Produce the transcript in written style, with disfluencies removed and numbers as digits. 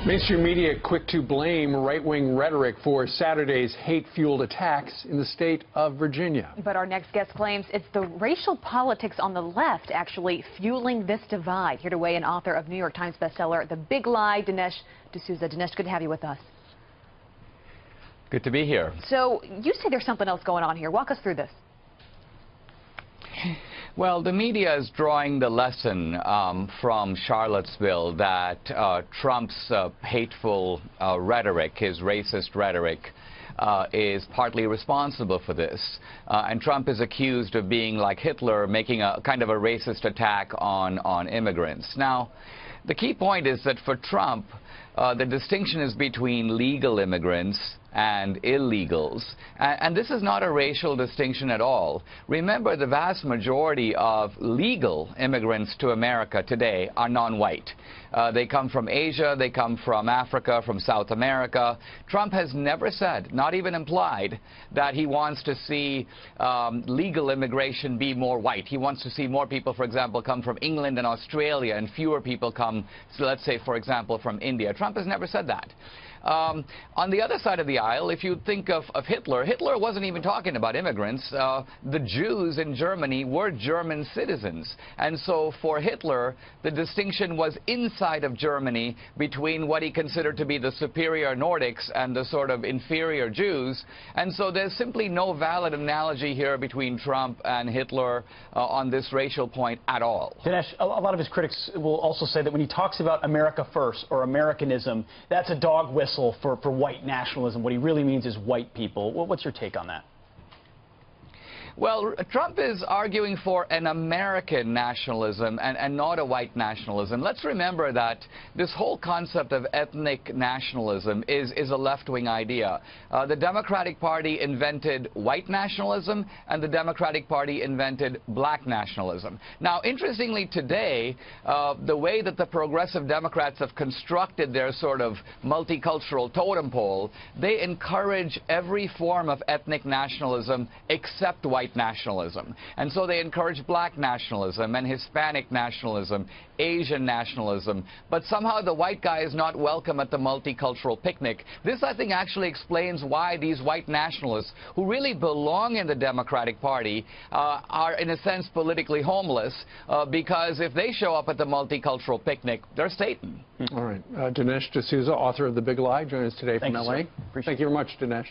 Mainstream media quick to blame right-wing rhetoric for Saturday's hate-fueled attacks in the state of Virginia. But our next guest claims it's the racial politics on the left actually fueling this divide. Here to weigh in, author of New York Times bestseller The Big Lie, Dinesh D'Souza. Dinesh, good to have you with us. Good to be here. So you say there's something else going on here. Walk us through this. Well, the media is drawing the lesson from Charlottesville that Trump's hateful rhetoric, his racist rhetoric, is partly responsible for this. And Trump is accused of being like Hitler, making a kind of a racist attack on immigrants. Now, the key point is that for Trump, the distinction is between legal immigrants and illegals. And this is not a racial distinction at all. Remember, the vast majority of legal immigrants to America today are non-white. They come from Asia, they come from Africa, from South America. Trump has never said, not even implied, that he wants to see legal immigration be more white. He wants to see more people, for example, come from England and Australia, and fewer people come, so let's say, for example, from India. Trump has never said that. On the other side of the aisle, if you think of Hitler, Hitler wasn't even talking about immigrants. The Jews in Germany were German citizens. And so for Hitler, the distinction was inside of Germany between what he considered to be the superior Nordics and the sort of inferior Jews. And so there's simply no valid analogy here between Trump and Hitler on this racial point at all. Dinesh, a lot of his critics will also say that when he talks about America first or Americanism, that's a dog whistle for white nationalism. What he really means is white people. What's your take on that? Well, Trump is arguing for an American nationalism and not a white nationalism. Let's remember that this whole concept of ethnic nationalism is a left-wing idea. The Democratic Party invented white nationalism, and the Democratic Party invented black nationalism. Now, interestingly, today, the way that the progressive Democrats have constructed their sort of multicultural totem pole, they encourage every form of ethnic nationalism except white nationalism. And so they encourage black nationalism and Hispanic nationalism, Asian nationalism, but somehow the white guy is not welcome at the multicultural picnic. This, I think, actually explains why these white nationalists, who really belong in the Democratic Party, are in a sense politically homeless, because if they show up at the multicultural picnic, they're Satan. All right. Dinesh D'Souza, author of The Big Lie, joining us today from Thank LA. you, sir. Thank you very much, Dinesh.